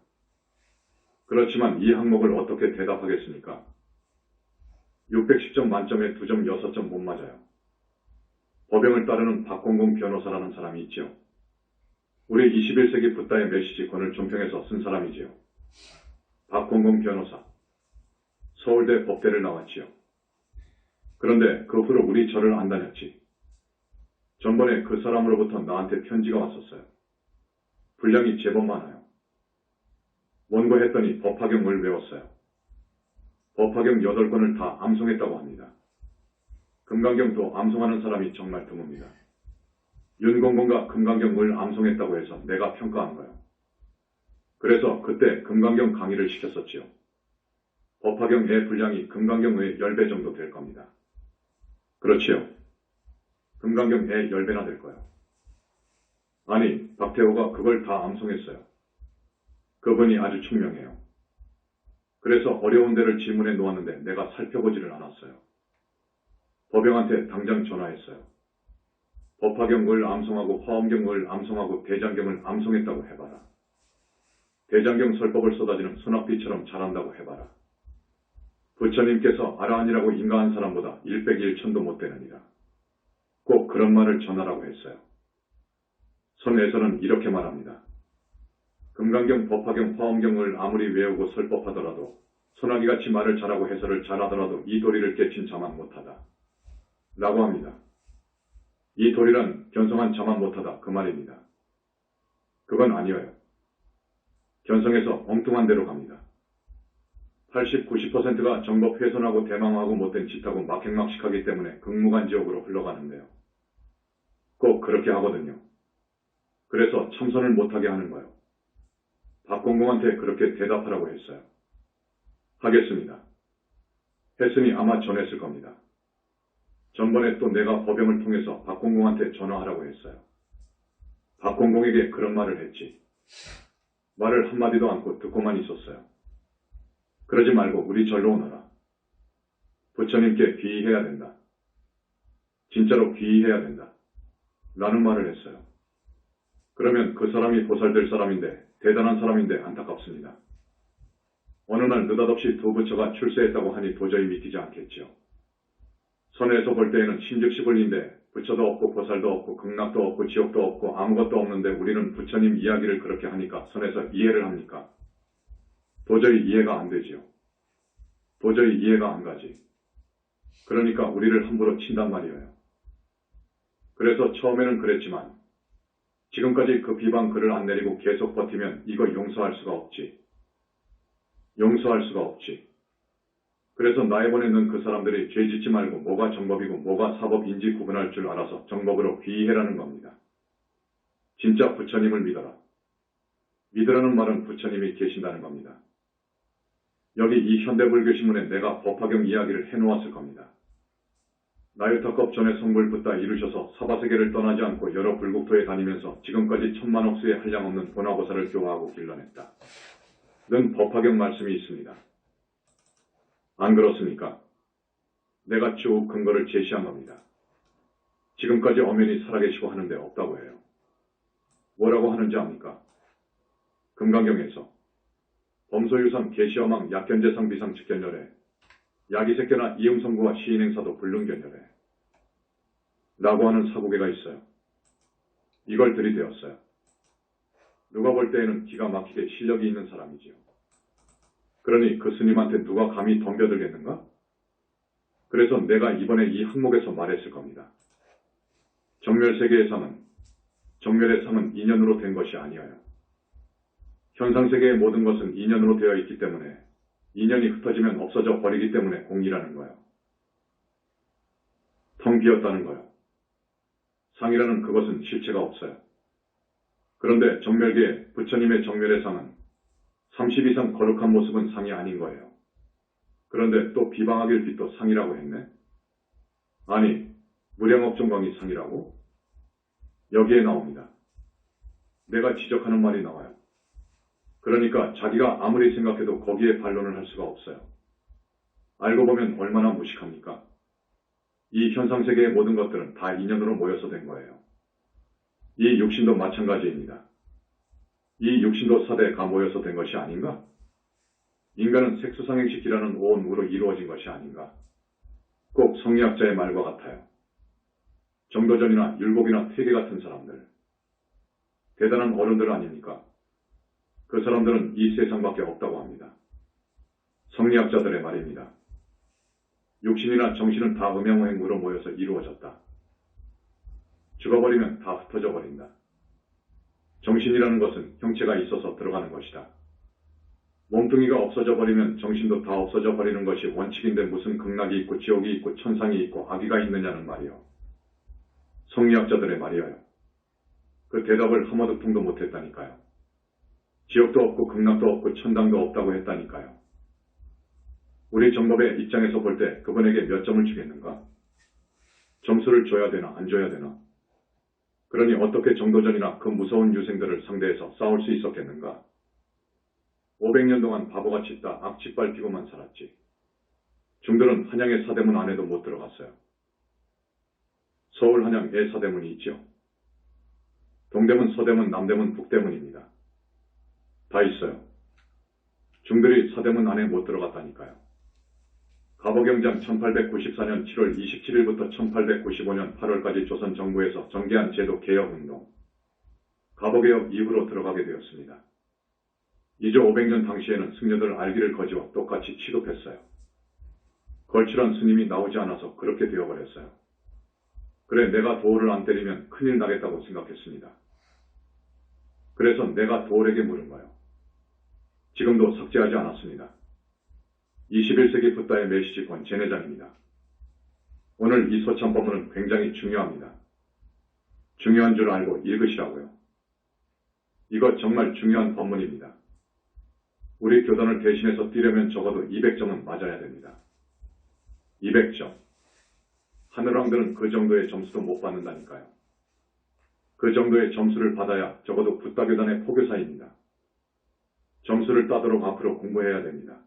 그렇지만 이 항목을 어떻게 대답하겠습니까? 610점 만점에 2점 6점 못 맞아요. 법영을 따르는 박공공 변호사라는 사람이 있죠. 우리 21세기 붓다의 메시지 권을 종평해서 쓴 사람이지요. 박공공 변호사. 서울대 법대를 나왔지요. 그런데 그 후로 우리 절을 안 다녔지. 전번에 그 사람으로부터 나한테 편지가 왔었어요. 분량이 제법 많아요. 원고했더니 법화경을 외웠어요. 법화경 8권을 다 암송했다고 합니다. 금강경도 암송하는 사람이 정말 드뭅니다. 윤공공과 금강경을 암송했다고 해서 내가 평가한 거예요. 그래서 그때 금강경 강의를 시켰었지요. 법화경의 분량이 금강경의 10배 정도 될 겁니다. 그렇지요. 금강경의 10배나 될 거예요. 아니, 박태호가 그걸 다 암송했어요. 그분이 아주 총명해요. 그래서 어려운 데를 질문해 놓았는데 내가 살펴보지를 않았어요. 법영한테 당장 전화했어요. 법화경을 암송하고 화엄경을 암송하고 대장경을 암송했다고 해봐라. 대장경 설법을 쏟아지는 소낙비처럼 잘한다고 해봐라. 부처님께서 아라한이라고 인가한 사람보다 100일천도 못 되느니라. 꼭 그런 말을 전하라고 했어요. 선에서는 이렇게 말합니다. 금강경, 법화경, 화엄경을 아무리 외우고 설법하더라도 소나기같이 말을 잘하고 해설을 잘하더라도 이 도리를 깨친 자만 못하다. 라고 합니다. 이 도리란 견성한 자만 못하다 그 말입니다. 그건 아니에요. 견성에서 엉뚱한 데로 갑니다. 80, 90%가 정법 훼손하고 대망하고 못된 짓하고 막행막식하기 때문에 극무간지옥으로 흘러가는데요. 꼭 그렇게 하거든요. 그래서 참선을 못하게 하는 거예요. 박공공한테 그렇게 대답하라고 했어요. 하겠습니다. 했으니 아마 전했을 겁니다. 전번에 또 내가 법영을 통해서 박공공한테 전화하라고 했어요. 박공공에게 그런 말을 했지. 말을 한마디도 않고 듣고만 있었어요. 그러지 말고 우리 절로 오너라. 부처님께 귀의해야 된다. 진짜로 귀의해야 된다. 라는 말을 했어요. 그러면 그 사람이 보살될 사람인데 대단한 사람인데 안타깝습니다. 어느 날 느닷없이 두 부처가 출세했다고 하니 도저히 믿기지 않겠지요. 선에서 볼 때에는 신즉시불인데 부처도 없고 보살도 없고 극락도 없고 지옥도 없고 아무것도 없는데 우리는 부처님 이야기를 그렇게 하니까 선에서 이해를 합니까? 도저히 이해가 안 되지요. 도저히 이해가 안 가지. 그러니까 우리를 함부로 친단 말이에요. 그래서 처음에는 그랬지만 지금까지 그 비방 글을 안 내리고 계속 버티면 이거 용서할 수가 없지. 용서할 수가 없지. 그래서 나에 보내는 그 사람들이 죄 짓지 말고 뭐가 정법이고 뭐가 사법인지 구분할 줄 알아서 정법으로 귀의해라는 겁니다. 진짜 부처님을 믿어라. 믿으라는 말은 부처님이 계신다는 겁니다. 여기 이 현대불교신문에 내가 법화경 이야기를 해놓았을 겁니다. 나유타컵 전에 성불붓다 이루셔서 사바세계를 떠나지 않고 여러 불국토에 다니면서 지금까지 천만억수의 한량없는 본화보살을 교화하고 길러냈다. 는 법화경 말씀이 있습니다. 안 그렇습니까? 내가 쭉 근거를 제시한 겁니다. 지금까지 엄연히 살아계시고 하는데 없다고 해요. 뭐라고 하는지 압니까? 금강경에서 범소유상 계시어망 약견재상 비상 직견열에 야기색견나 이음성구와 시인행사도 불능견열에 라고 하는 사고계가 있어요. 이걸 들이대었어요. 누가 볼 때에는 기가 막히게 실력이 있는 사람이지요. 그러니 그 스님한테 누가 감히 덤벼들겠는가? 그래서 내가 이번에 이 항목에서 말했을 겁니다. 정멸세계의 상은, 정멸의 상은 인연으로 된 것이 아니어요. 현상세계의 모든 것은 인연으로 되어 있기 때문에 인연이 흩어지면 없어져 버리기 때문에 공이라는 거예요. 텅 비었다는 거예요. 상이라는 그것은 실체가 없어요. 그런데 정멸계의 부처님의 정멸의 상은 30 이상 거룩한 모습은 상이 아닌 거예요. 그런데 또 비방하길 빛도 상이라고 했네? 아니, 무량업종광이 상이라고? 여기에 나옵니다. 내가 지적하는 말이 나와요. 그러니까 자기가 아무리 생각해도 거기에 반론을 할 수가 없어요. 알고 보면 얼마나 무식합니까? 이 현상세계의 모든 것들은 다 인연으로 모여서 된 거예요. 이 육신도 마찬가지입니다. 이 육신도 사대가 모여서 된 것이 아닌가? 인간은 색수상행식이라는 오온으로 이루어진 것이 아닌가? 꼭 성리학자의 말과 같아요. 정도전이나 율곡이나 퇴계 같은 사람들, 대단한 어른들 아닙니까? 그 사람들은 이 세상밖에 없다고 합니다. 성리학자들의 말입니다. 육신이나 정신은 다 음양오행으로 모여서 이루어졌다. 죽어버리면 다 흩어져 버린다. 정신이라는 것은 형체가 있어서 들어가는 것이다. 몸뚱이가 없어져 버리면 정신도 다 없어져 버리는 것이 원칙인데 무슨 극락이 있고 지옥이 있고 천상이 있고 악의가 있느냐는 말이요. 성리학자들의 말이어요. 그 대답을 하마득통도 못했다니까요. 지옥도 없고 극락도 없고 천당도 없다고 했다니까요. 우리 정법의 입장에서 볼 때 그분에게 몇 점을 주겠는가? 점수를 줘야 되나 안 줘야 되나? 그러니 어떻게 정도전이나 그 무서운 유생들을 상대해서 싸울 수 있었겠는가? 500년 동안 바보같이 딱 악취빨 피고만 살았지. 중들은 한양의 사대문 안에도 못 들어갔어요. 서울 한양에 사대문이 있죠. 동대문, 서대문, 남대문, 북대문입니다. 다 있어요. 중들이 사대문 안에 못 들어갔다니까요. 가보경장 1894년 7월 27일부터 1895년 8월까지 조선 정부에서 전개한 제도 개혁운동, 가보개혁 이후로 들어가게 되었습니다. 이조 500년 당시에는 승려들 알기를 거지와 똑같이 취급했어요. 걸출한 스님이 나오지 않아서 그렇게 되어버렸어요. 그래 내가 도를 안 때리면 큰일 나겠다고 생각했습니다. 그래서 내가 도울에게 물은 거예요. 지금도 삭제하지 않았습니다. 21세기 붓다의 메시지권 제내장입니다. 오늘 이 소참법문은 굉장히 중요합니다. 중요한 줄 알고 읽으시라고요. 이거 정말 중요한 법문입니다. 우리 교단을 대신해서 뛰려면 적어도 200점은 맞아야 됩니다. 200점. 하늘왕들은 그 정도의 점수도 못 받는다니까요. 그 정도의 점수를 받아야 적어도 붓다교단의 포교사입니다. 점수를 따도록 앞으로 공부해야 됩니다.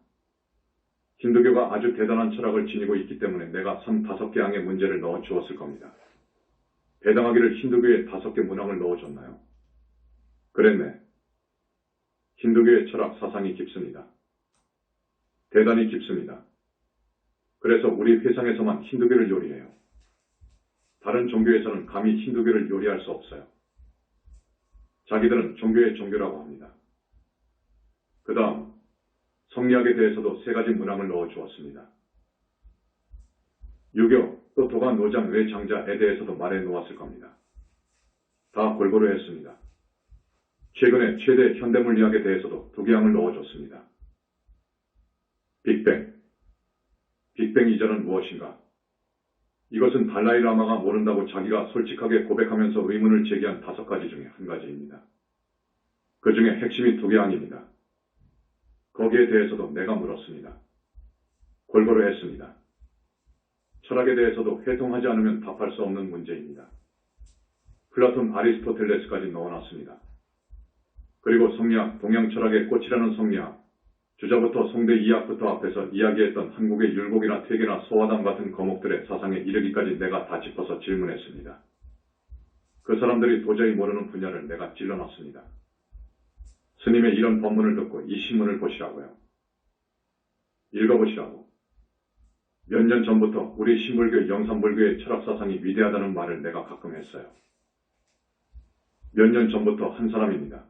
힌두교가 아주 대단한 철학을 지니고 있기 때문에 내가 5개 항의 문제를 넣어 주었을 겁니다. 배당하기를 힌두교에 5개 문항을 넣어줬나요? 그랬네. 힌두교의 철학 사상이 깊습니다. 대단히 깊습니다. 그래서 우리 회상에서만 힌두교를 요리해요. 다른 종교에서는 감히 힌두교를 요리할 수 없어요. 자기들은 종교의 종교라고 합니다. 그 다음 성리학에 대해서도 3가지 문항을 넣어 주었습니다. 유교, 또 도가 노장 외장자에 대해서도 말해 놓았을 겁니다. 다 골고루 했습니다. 최근에 최대 현대물리학에 대해서도 2개 항을 넣어줬습니다. 빅뱅. 빅뱅 이전은 무엇인가? 이것은 달라이라마가 모른다고 자기가 솔직하게 고백하면서 의문을 제기한 5가지 중에 한 가지입니다. 그 중에 핵심이 2개 항입니다. 거기에 대해서도 내가 물었습니다. 골고루 했습니다. 철학에 대해서도 회통하지 않으면 답할 수 없는 문제입니다. 플라톤, 아리스토텔레스까지 넣어놨습니다. 그리고 성리학, 동양철학의 꽃이라는 성리학, 주자부터 송대 이학부터 앞에서 이야기했던 한국의 율곡이나 퇴계나 소화담 같은 거목들의 사상에 이르기까지 내가 다 짚어서 질문했습니다. 그 사람들이 도저히 모르는 분야를 내가 찔러놨습니다. 스님의 이런 법문을 듣고 이 신문을 보시라고요. 읽어보시라고. 몇 년 전부터 우리 신불교, 영산불교의 철학사상이 위대하다는 말을 내가 가끔 했어요. 몇 년 전부터 한 사람입니다.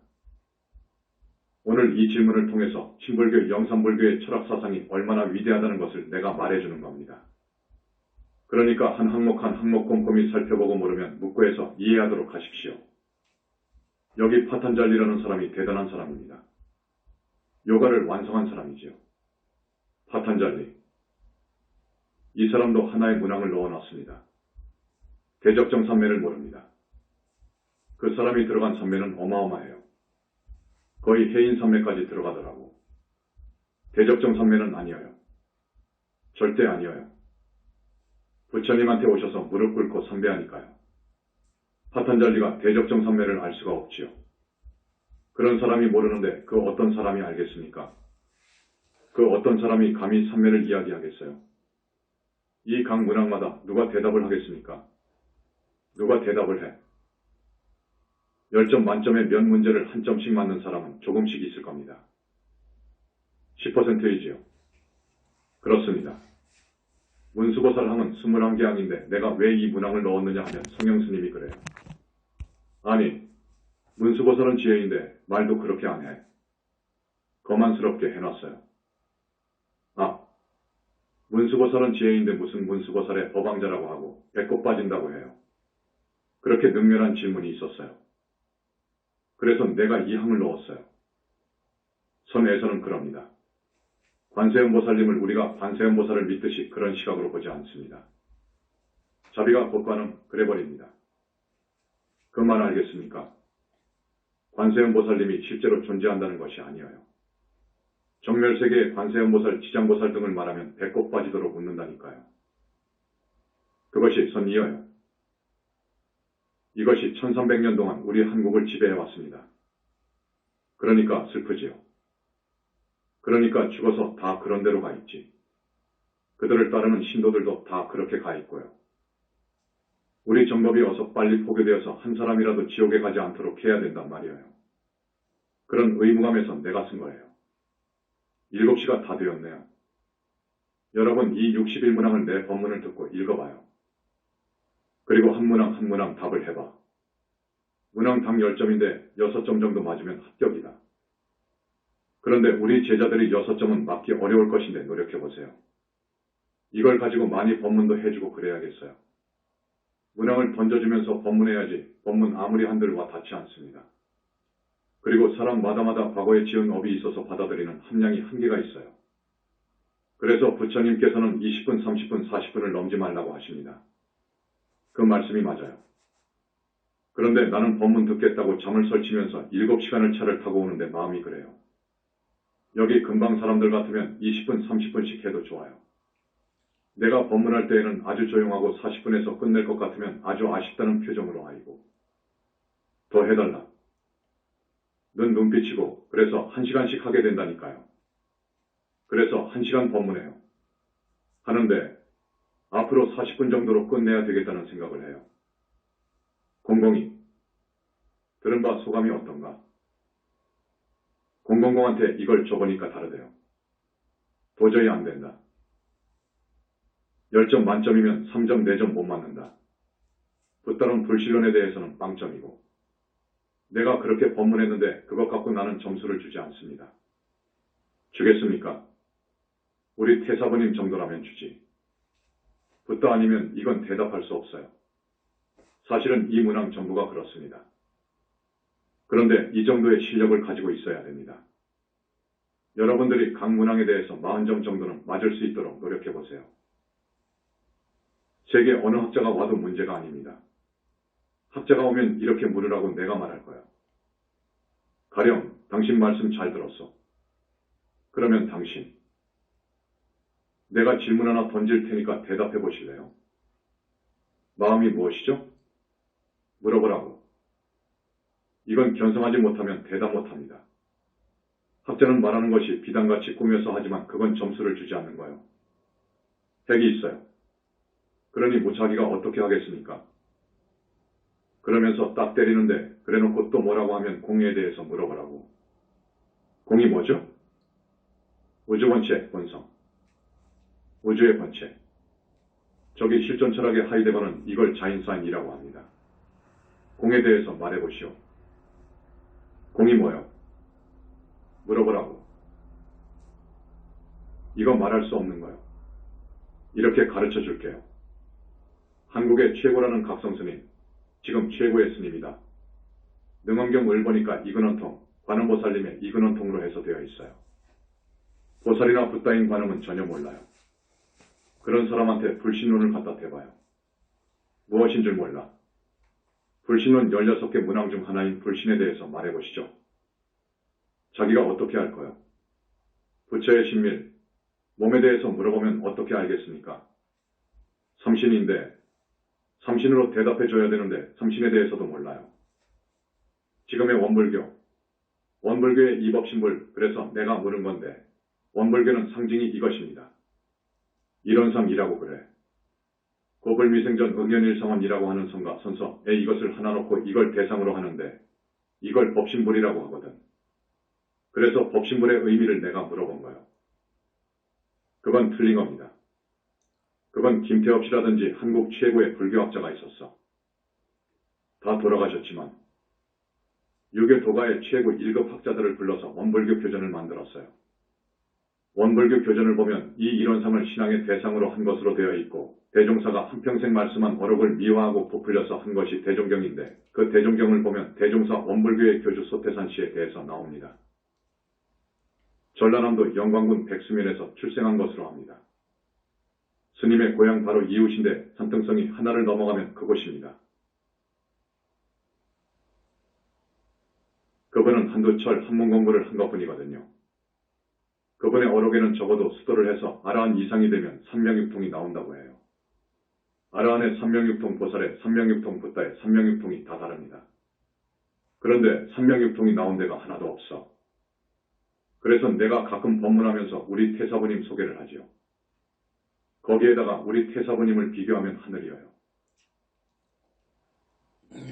오늘 이 질문을 통해서 신불교, 영산불교의 철학사상이 얼마나 위대하다는 것을 내가 말해주는 겁니다. 그러니까 한 항목 한 항목 꼼꼼히 살펴보고 모르면 묵고해서 이해하도록 하십시오. 여기 파탄잘리라는 사람이 대단한 사람입니다. 요가를 완성한 사람이지요. 파탄잘리. 이 사람도 하나의 문항을 넣어놨습니다. 대적정 산매를 모릅니다. 그 사람이 들어간 산매는 어마어마해요. 거의 해인 산매까지 들어가더라고. 대적정 산매는 아니어요. 절대 아니어요. 부처님한테 오셔서 무릎 꿇고 삼배하니까요. 파탄잘리가 대적정 산매를 알 수가 없지요. 그런 사람이 모르는데 그 어떤 사람이 알겠습니까? 그 어떤 사람이 감히 산매를 이야기하겠어요? 이 각 문항마다 누가 대답을 하겠습니까? 누가 대답을 해? 10점 만점에 몇 문제를 한 점씩 맞는 사람은 조금씩 있을 겁니다. 10%이지요. 그렇습니다. 문수보살함은 21개항인데 내가 왜 이 문항을 넣었느냐 하면 성형스님이 그래요. 아니, 문수보살은 지혜인데 말도 그렇게 안 해. 거만스럽게 해놨어요. 아, 문수보살은 지혜인데 무슨 문수보살의 법왕자라고 하고 배꼽 빠진다고 해요. 그렇게 능멸한 질문이 있었어요. 그래서 내가 이 항을 넣었어요. 선에서는 그럽니다. 관세음보살님을 우리가 관세음보살을 믿듯이 그런 시각으로 보지 않습니다. 자비가 곧관음 그래버립니다. 그 말 알겠습니까? 관세음보살님이 실제로 존재한다는 것이 아니에요. 정멸세계의 관세음보살, 지장보살 등을 말하면 배꼽 빠지도록 웃는다니까요. 그것이 선이어요. 이것이 1300년 동안 우리 한국을 지배해왔습니다. 그러니까 슬프지요. 그러니까 죽어서 다 그런 데로 가 있지. 그들을 따르는 신도들도 다 그렇게 가 있고요. 우리 정법이 어서 빨리 포교되어서 한 사람이라도 지옥에 가지 않도록 해야 된단 말이에요. 그런 의무감에서 내가 쓴 거예요. 7시가 다 되었네요. 여러분 이 61문항을 내 법문을 듣고 읽어봐요. 그리고 한 문항 한 문항 답을 해봐. 문항 당 10점인데 6점 정도 맞으면 합격이다. 그런데 우리 제자들이 6점은 맞기 어려울 것인데 노력해보세요. 이걸 가지고 많이 법문도 해주고 그래야겠어요. 문항을 던져주면서 법문해야지 법문 아무리 한들 와닿지 않습니다. 그리고 사람마다마다 과거에 지은 업이 있어서 받아들이는 함량이 한계가 있어요. 그래서 부처님께서는 20분, 30분, 40분을 넘지 말라고 하십니다. 그 말씀이 맞아요. 그런데 나는 법문 듣겠다고 잠을 설치면서 7시간을 차를 타고 오는데 마음이 그래요. 여기 근방 사람들 같으면 20분, 30분씩 해도 좋아요. 내가 법문할 때에는 아주 조용하고 40분에서 끝낼 것 같으면 아주 아쉽다는 표정으로 아이고. 더 해달라. 눈 눈빛이고 그래서 1시간씩 하게 된다니까요. 그래서 1시간 법문해요. 하는데 앞으로 40분 정도로 끝내야 되겠다는 생각을 해요. 공공이 들은 바 소감이 어떤가? 공공공한테 이걸 줘보니까 다르대요. 도저히 안 된다. 10점 만점이면 3점, 4점 못 맞는다. 붙다른 불신론에 대해서는 빵점이고 내가 그렇게 법문했는데 그것 갖고 나는 점수를 주지 않습니다. 주겠습니까? 우리 태사부님 정도라면 주지. 붙다 아니면 이건 대답할 수 없어요. 사실은 이 문항 전부가 그렇습니다. 그런데 이 정도의 실력을 가지고 있어야 됩니다. 여러분들이 각 문항에 대해서 40점 정도는 맞을 수 있도록 노력해보세요. 세계 어느 학자가 와도 문제가 아닙니다. 학자가 오면 이렇게 물으라고 내가 말할 거야. 가령 당신 말씀 잘 들었어. 그러면 당신. 내가 질문 하나 던질 테니까 대답해 보실래요? 마음이 무엇이죠? 물어보라고. 이건 견성하지 못하면 대답 못합니다. 학자는 말하는 것이 비단같이 꾸며서 하지만 그건 점수를 주지 않는 거예요. 핵이 있어요. 그러니 무차기가 어떻게 하겠습니까? 그러면서 딱 때리는데 그래놓고 또 뭐라고 하면 공에 대해서 물어보라고. 공이 뭐죠? 우주본체, 본성. 우주의 본체. 저기 실존 철학의 하이데거는 이걸 자인사인이라고 합니다. 공에 대해서 말해보시오. 공이 뭐요? 물어보라고. 이거 말할 수 없는 거요. 이렇게 가르쳐 줄게요. 한국의 최고라는 각성스님, 지금 최고의 스님이다. 능엄경을 보니까 이근원통, 관음보살님의 이근원통으로 해서 되어 있어요. 보살이나 붓다인 관음은 전혀 몰라요. 그런 사람한테 불신론을 갖다 대봐요. 무엇인 줄 몰라. 불신론 16개 문항 중 하나인 불신에 대해서 말해보시죠. 자기가 어떻게 할 거요? 부처의 신밀, 몸에 대해서 물어보면 어떻게 알겠습니까? 삼신인데, 삼신으로 대답해줘야 되는데 삼신에 대해서도 몰라요. 지금의 원불교의 이법신불, 그래서 내가 물은 건데 원불교는 상징이 이것입니다. 이론상이라고 그래. 고불미생전 응연일성원이라고 하는 성가 선서에 이것을 하나 놓고 이걸 대상으로 하는데 이걸 법신불이라고 하거든. 그래서 법신불의 의미를 내가 물어본 거예요. 그건 틀린 겁니다. 그건 김태업 씨라든지 한국 최고의 불교학자가 있었어. 다 돌아가셨지만 유교 도가의 최고 1급 학자들을 불러서 원불교 교전을 만들었어요. 원불교 교전을 보면 이 이론상을 신앙의 대상으로 한 것으로 되어 있고 대종사가 한평생 말씀한 어록을 미화하고 부풀려서 한 것이 대종경인데 그 대종경을 보면 대종사 원불교의 교주 소태산씨에 대해서 나옵니다. 전라남도 영광군 백수면에서 출생한 것으로 합니다. 스님의 고향 바로 이웃인데 산등성이 하나를 넘어가면 그곳입니다. 그분은 한두 철 한문 공부를 한 것뿐이거든요. 그분의 어록에는 적어도 수도를 해서 아라한 이상이 되면 삼명육통이 나온다고 해요. 아라한의 삼명육통 보살의 삼명육통 붓다의 삼명육통이 다 다릅니다. 그런데 삼명육통이 나온 데가 하나도 없어. 그래서 내가 가끔 법문하면서 우리 태사부님 소개를 하지요. 거기에다가 우리 태사부님을 비교하면 하늘이어요.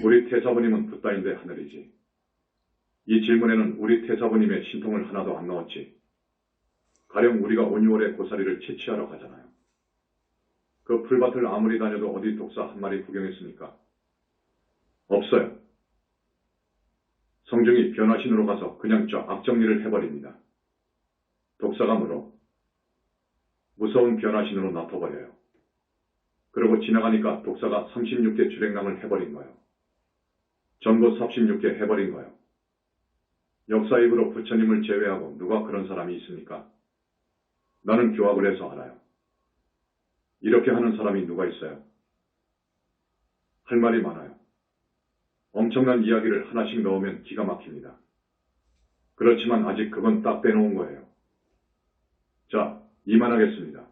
우리 태사부님은 붓다인데 하늘이지. 이 질문에는 우리 태사부님의 신통을 하나도 안 넣었지. 가령 우리가 온유월에 고사리를 채취하러 가잖아요. 그 풀밭을 아무리 다녀도 어디 독사 한 마리 구경했습니까? 없어요. 성중이 변화신으로 가서 그냥 쫙 악정리를 해버립니다. 독사가 물어. 무서운 변화신으로 놔둬버려요. 그리고 지나가니까 독사가 36개 주랭랑을 해버린 거예요. 전부 36개 해버린 거예요. 역사입으로 부처님을 제외하고 누가 그런 사람이 있습니까? 나는 교학을 해서 알아요. 이렇게 하는 사람이 누가 있어요? 할 말이 많아요. 엄청난 이야기를 하나씩 넣으면 기가 막힙니다. 그렇지만 아직 그건 딱 빼놓은 거예요. 자, 이만하겠습니다.